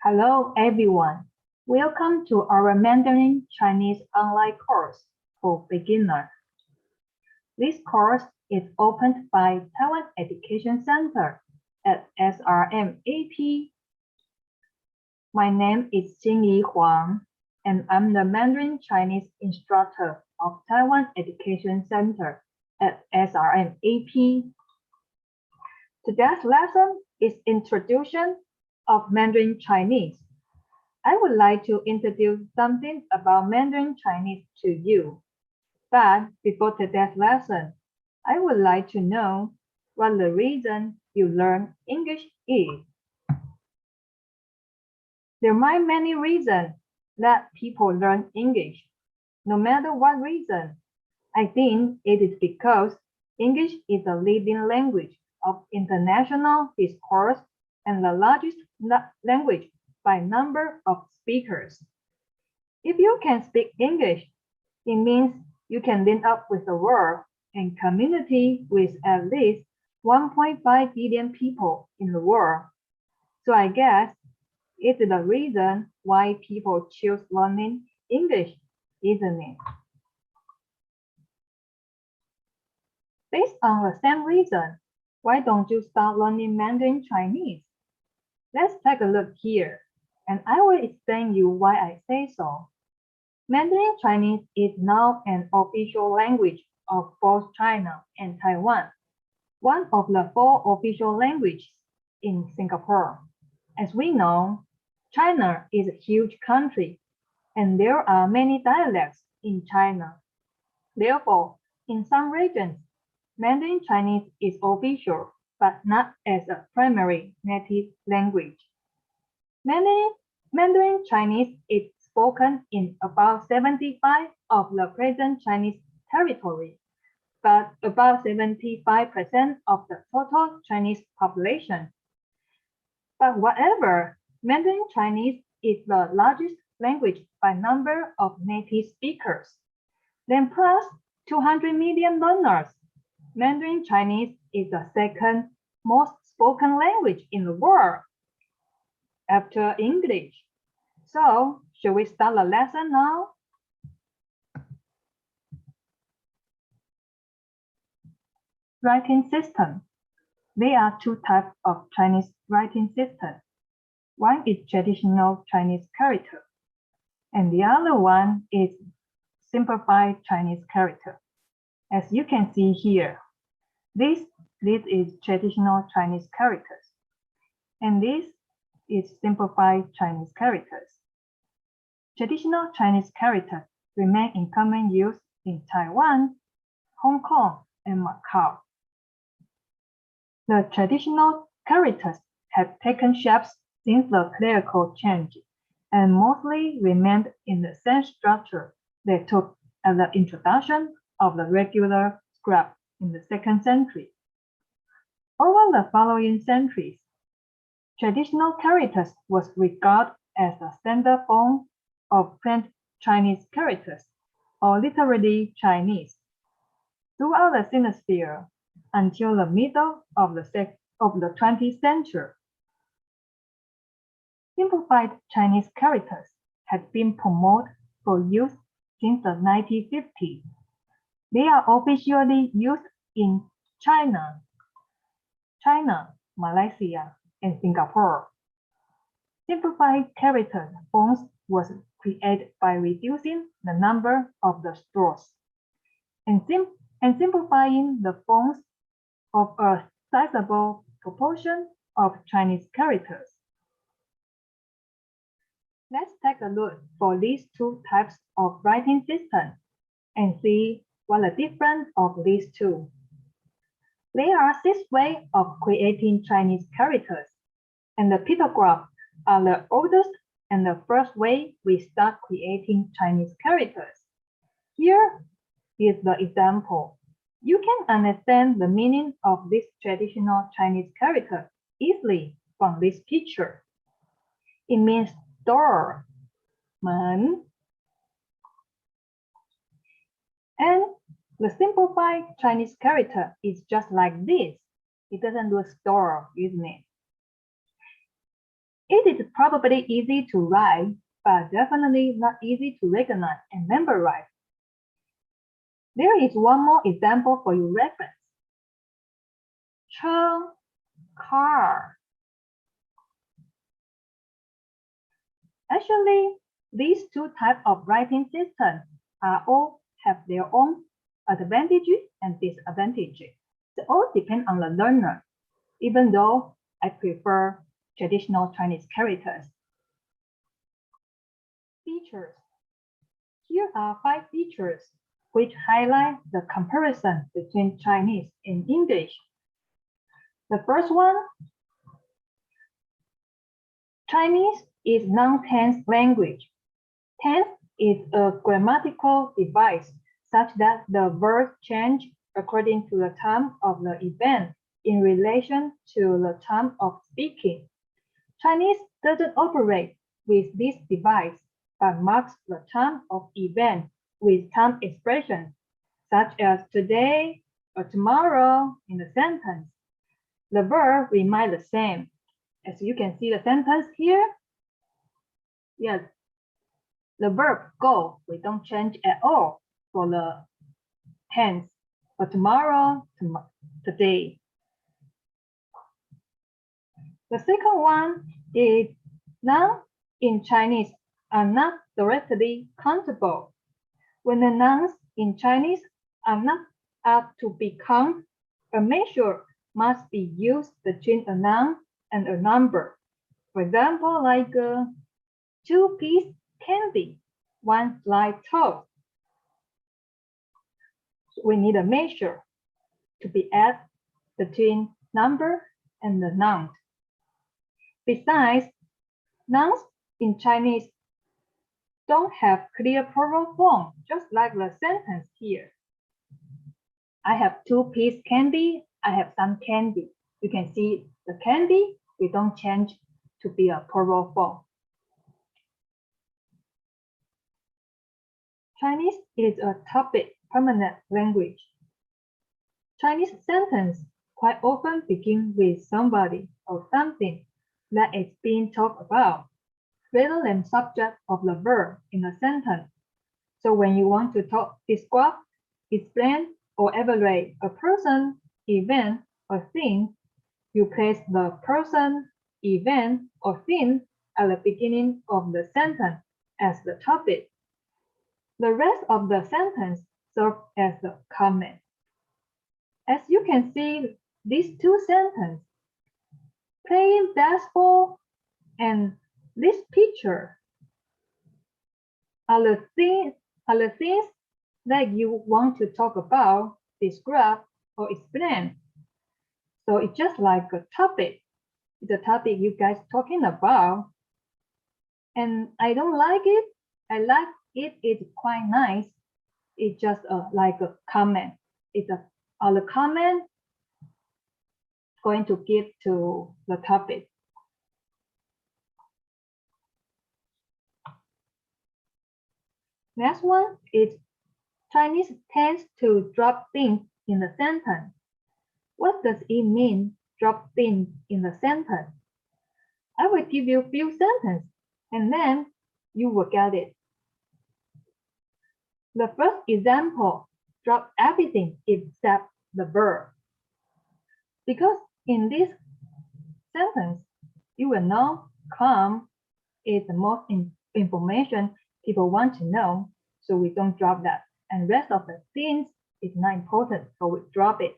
Hello everyone. Welcome to our Mandarin Chinese online course for beginners. This course is opened by Taiwan Education Center at SRMAP. My name is Xingyi Huang, and I'm the Mandarin Chinese instructor of Taiwan Education Center at SRMAP. Today's lesson is Introduction of Mandarin Chinese. I would like to introduce something about Mandarin Chinese to you. But before today's lesson, I would like to know what the reason you learn English is. There are many reasons that people learn English. No matter what reason, I think it is because English is a leading language of international discourse and the largest language by number of speakers. If you can speak English, it means you can link up with the world and community with at least 1.5 billion people in the world. So I guess it's the reason why people choose learning English, isn't it? Based on the same reason, why don't you start learning Mandarin Chinese? Let's take a look here, and I will explain you why I say so. Mandarin Chinese is now an official language of both China and Taiwan, one of the 4 official languages in Singapore. As we know, China is a huge country, and there are many dialects in China. Therefore, in some regions, Mandarin Chinese is official, but not as a primary native language. Mandarin Chinese is spoken in about 75% of the present Chinese territory, but about 75% of the total Chinese population. But whatever, Mandarin Chinese is the largest language by number of native speakers. Then plus 200 million learners, Mandarin Chinese is the second most spoken language in the world after English. So, should we start the lesson now? Writing system. There are 2 types of Chinese writing system. One is traditional Chinese character, and the other one is simplified Chinese character. As you can see here, this is traditional Chinese characters, and this is simplified Chinese characters. Traditional Chinese characters remain in common use in Taiwan, Hong Kong, and Macau. The traditional characters have taken shapes since the clerical change and mostly remained in the same structure they took at the introduction of the regular script in the 2nd century. Over the following centuries, traditional characters was regarded as the standard form of plain Chinese characters, or literally Chinese, throughout the hemisphere until the middle of the 20th century. Simplified Chinese characters had been promoted for use since the 1950s. They are officially used in China, Malaysia, and Singapore. Simplified character fonts was created by reducing the number of the strokes and simplifying the fonts of a sizable proportion of Chinese characters. Let's take a look for these 2 types of writing systems and see what the difference of these 2. There are 6 ways of creating Chinese characters, and the pictographs are the oldest and the first way we start creating Chinese characters. Here is the example. You can understand the meaning of this traditional Chinese character easily from this picture. It means door, 门. And the simplified Chinese character is just like this. It doesn't look store, isn't it? It is probably easy to write, but definitely not easy to recognize and memorize. There is one more example for your reference. 车 car. Actually, these two types of writing systems all have their own advantages and disadvantages. They all depend on the learner, even though I prefer traditional Chinese characters. Features. Here are 5 features which highlight the comparison between Chinese and English. The first one, Chinese is non-tense language. Tense is a grammatical device such that the verbs change according to the time of the event in relation to the time of speaking. Chinese doesn't operate with this device, but marks the time of event with time expressions, such as today or tomorrow in the sentence. The verb remains the same. As you can see the sentence here, yes, the verb go, we don't change at all for the tense, for tomorrow, today. The second one is nouns in Chinese are not directly countable. When the nouns in Chinese are not up to be counted, a measure must be used between a noun and a number. For example, like 2-piece candy, 1 slice toast. We need a measure to be added between number and the noun. Besides, nouns in Chinese don't have clear plural form, just like the sentence here. I have 2-piece candy, I have some candy. You can see the candy, we don't change to be a plural form. Chinese is a topic permanent language. Chinese sentences quite often begin with somebody or something that is being talked about, rather than subject of the verb in a sentence. So when you want to describe, explain, or evaluate a person, event, or thing, you place the person, event, or thing at the beginning of the sentence as the topic. The rest of the sentence serves as the comment. As you can see, these two sentences, playing basketball and this picture, are the things that you want to talk about, describe, or explain. So it's just like a topic. It's a topic you guys talking about. And I don't like it. I like it. It's quite nice. It's just like a comment. It's a comment going to give to the topic. Next one is Chinese tends to drop things in the sentence. What does it mean, drop things in the sentence? I will give you a few sentences and then you will get it. The first example, drop everything except the verb. Because in this sentence, you will know come is the most information people want to know, so we don't drop that. And rest of the things is not important, so we drop it.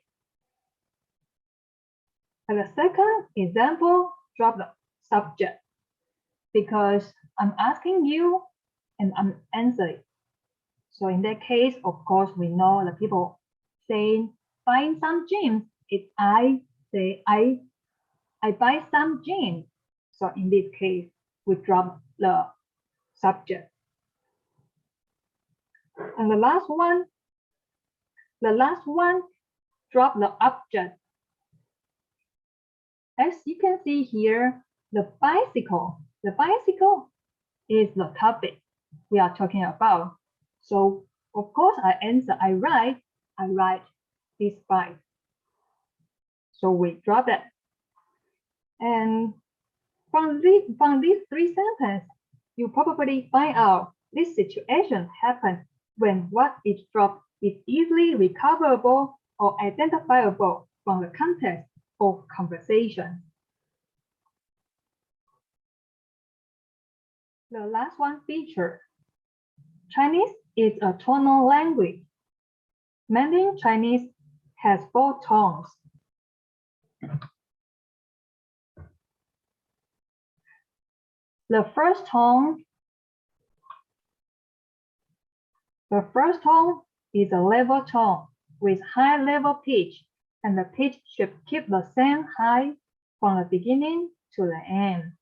And the second example, drop the subject, because I'm asking you and I'm answering. So in that case, of course, we know the people saying buying some jeans. If I say I buy some jeans. So in this case, we drop the subject. And the last one, drop the object. As you can see here, the bicycle is the topic we are talking about. So of course I answer, I ride this bike. So we drop it. And From these three sentences, you probably find out this situation happens when what is dropped is easily recoverable or identifiable from the context of conversation. The last one feature. Chinese is a tonal language. Mandarin Chinese has 4 tones. The first tone is a level tone with high level pitch, and the pitch should keep the same high from the beginning to the end.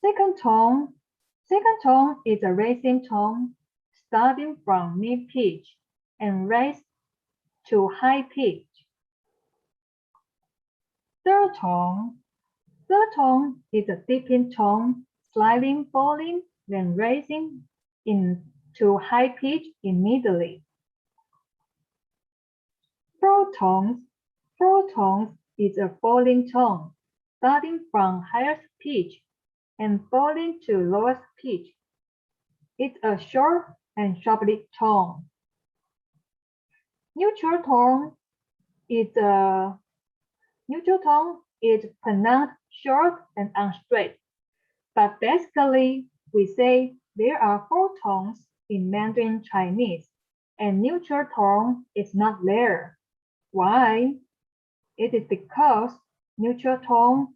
Second tone is a raising tone starting from mid pitch and raised to high pitch. Third tone is a dipping tone, slightly falling, then raising into high pitch immediately. Fourth tone is a falling tone, starting from highest pitch and falling to lowest pitch. It's a short and sharply tone. Neutral tone is pronounced short and unstraight. But basically, we say there are 4 tones in Mandarin Chinese, and neutral tone is not there. Why? It is because neutral tone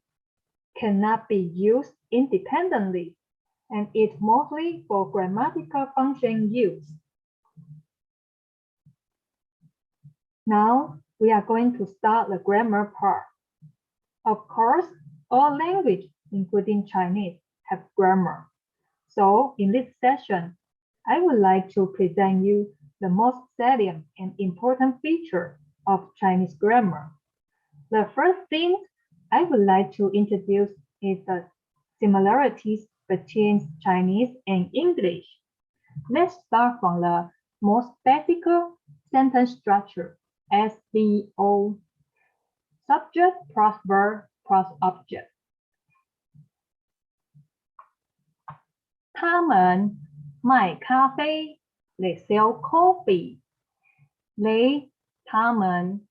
cannot be used independently, and it's mostly for grammatical function use. Now, we are going to start the grammar part. Of course, all languages, including Chinese, have grammar. So, in this session, I would like to present you the most salient and important feature of Chinese grammar. The first thing I would like to introduce is the similarities between Chinese and English. Let's start from the most basic sentence structure, SVO. Subject plus verb plus object. 他们卖咖啡 They sell coffee.他们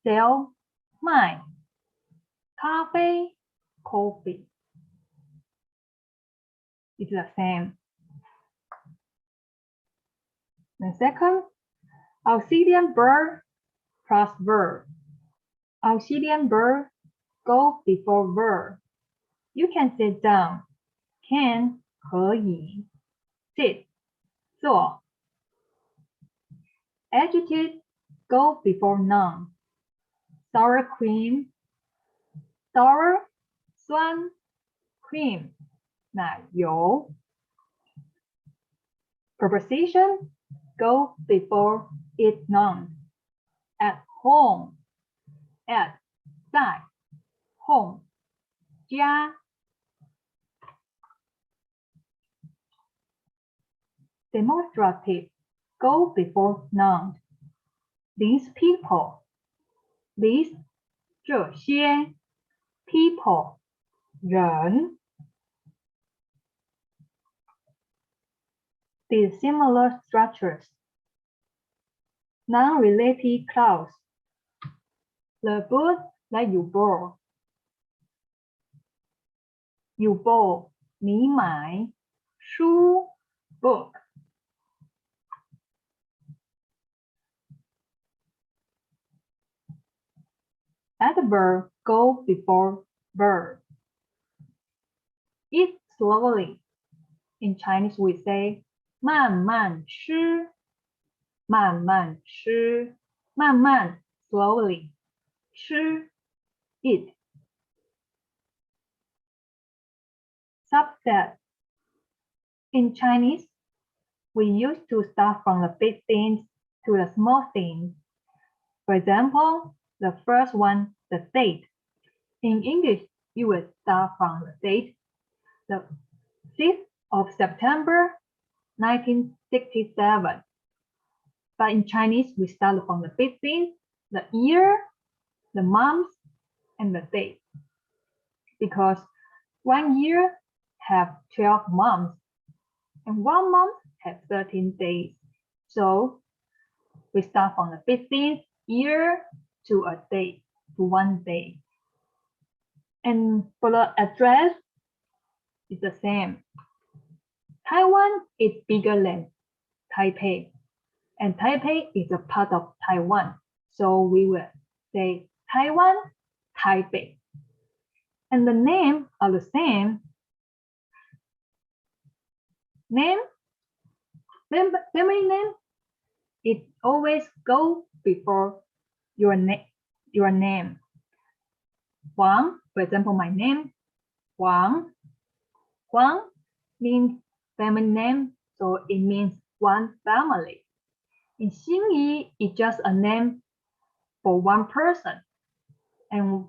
sell 卖咖啡 coffee. It's the same. The second, auxiliary verb plus verb. Auxiliary verb go before verb. You can sit down. Can 可以 sit 坐. Adjective go before noun. Sour cream, sour 酸 cream 奶油. Preposition go before its noun. At home, at 在 home 家. Demonstrative go before noun. These people, these 这些 people 人. These similar structures. Non-related clause. The book that you bought. You bought 你买书 book. Adverb go before verb. Eat slowly. In Chinese we say 慢慢吃慢慢吃慢慢 slowly 吃 eat. Subset. In Chinese, we used to start from the big things to the small things. For example, the first one, the date. In English, you will start from the date, the 5th of September, 1967. But in Chinese, we start from the big things, the year, the month, and the date. because 1 year have 12 months and 1 month have 13 days. So we start from the 15th year to a day, to 1 day. And for the address, it's the same. Taiwan is bigger than Taipei, and Taipei is a part of Taiwan. So we will say Taiwan, Taipei. And the name are the same. Name, family name, it always go before your name. Wang, for example, my name, Wang. Wang means family name, so it means one family. In Xingyi, it's just a name for one person. And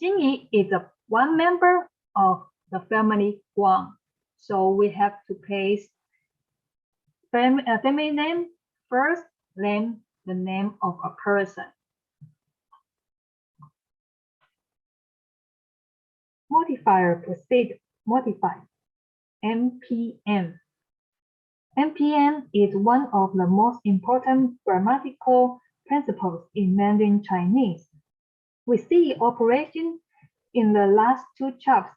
Xingyi is one member of the family Guang. So we have to place family name first, then the name of a person. Modifier proceed modify. MPN. MPN is one of the most important grammatical principles in Mandarin Chinese. We see operation in the last 2 chapters,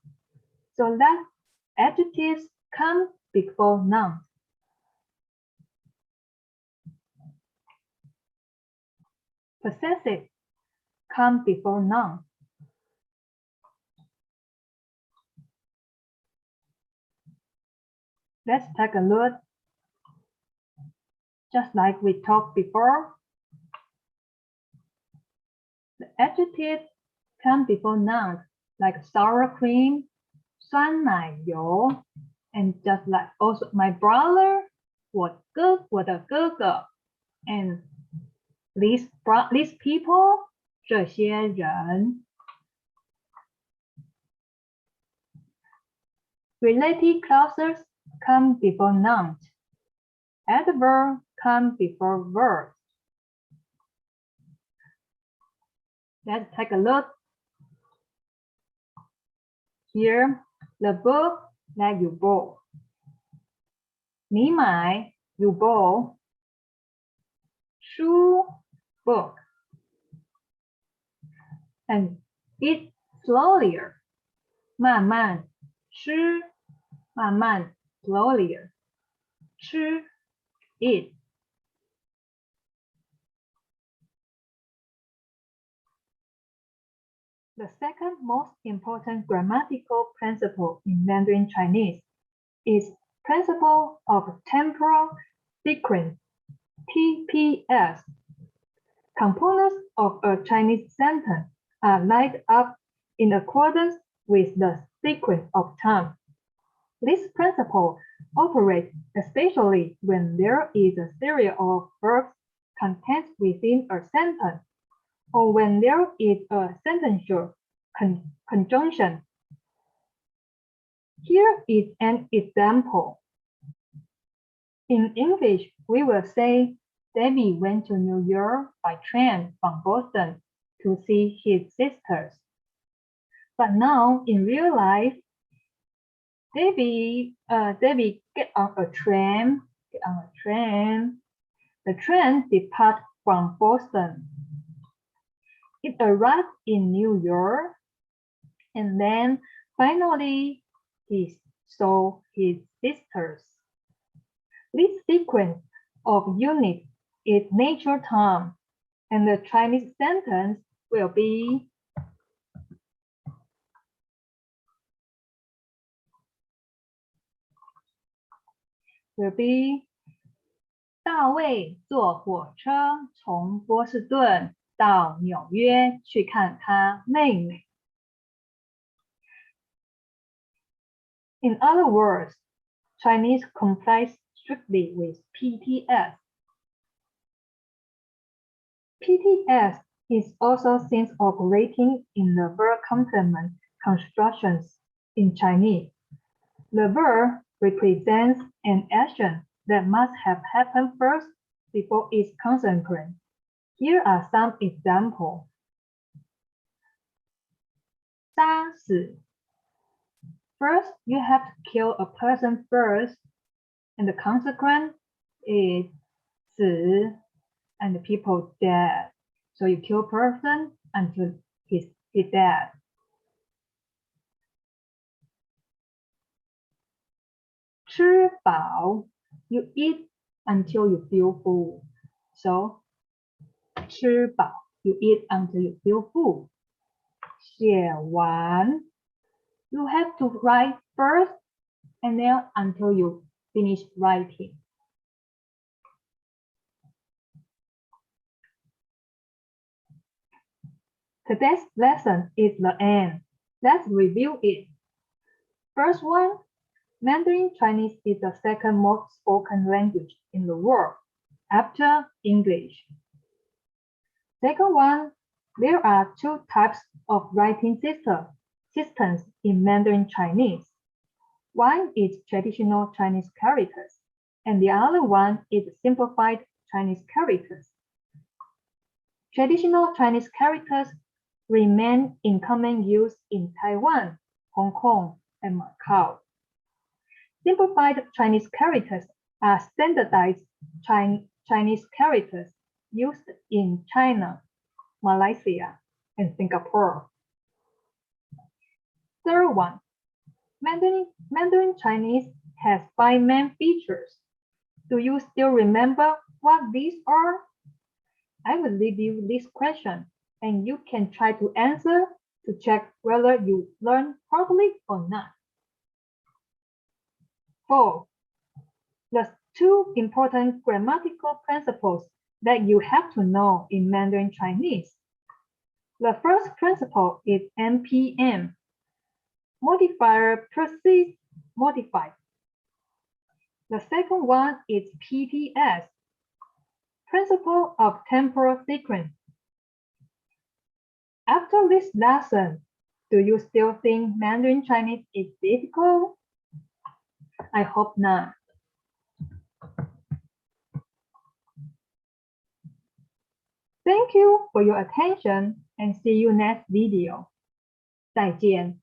so that adjectives come before nouns. Possessive come before nouns. Let's take a look. Just like we talked before, the adjectives come before nouns like sour cream, 酸奶油, and just like also my brother, 我的哥哥, and these people, 这些人. Related clauses come before nouns. Adverb come before verbs. Let's take a look. Here, the book that you bought. 你买 you bought. 书 book. And eat slowly. 慢慢吃慢慢 slowly. 吃 eat. The second most important grammatical principle in Mandarin Chinese is principle of temporal sequence, TPS. Components of a Chinese sentence are lined up in accordance with the sequence of time. This principle operates especially when there is a series of verbs contained within a sentence, or when there is a sentential conjunction. Here is an example. In English, we will say, David went to New York by train from Boston to see his sisters. But now, in real life, David get on a train. The train departs from Boston. It arrived in New York, and then finally he saw his sisters. This sequence of units is nature time, and the Chinese sentence will be大卫坐火车从波士顿到纽约去看他妹妹。In other words, Chinese complies strictly with PTS. PTS is also seen operating in the verb complement constructions in Chinese. The verb represents an action that must have happened first before its consequence. Here are some examples. 杀死 First, you have to kill a person first, and the consequence is 死 and the people dead. So you kill person until he's dead. 吃饱 you eat until you feel full. So 吃饱 you eat until you feel full. 写完 you have to write first and then until you finish writing. Today's lesson is the end. Let's review it. First one, Mandarin Chinese is the second most spoken language in the world after English. Second one, there are two types of writing systems in Mandarin Chinese. One is traditional Chinese characters, and the other one is simplified Chinese characters. Traditional Chinese characters remain in common use in Taiwan, Hong Kong, and Macau. Simplified Chinese characters are standardized Chinese characters used in China, Malaysia, and Singapore. Third one, Mandarin Chinese has 5 main features. Do you still remember what these are? I will leave you this question, and you can try to answer to check whether you learned properly or not. 4. The 2 important grammatical principles that you have to know in Mandarin Chinese. The first principle is MPM. Modifier precedes modified. The second one is PTS. Principle of temporal sequence. After this lesson, do you still think Mandarin Chinese is difficult? I hope not. Thank you for your attention and see you next video. 再见。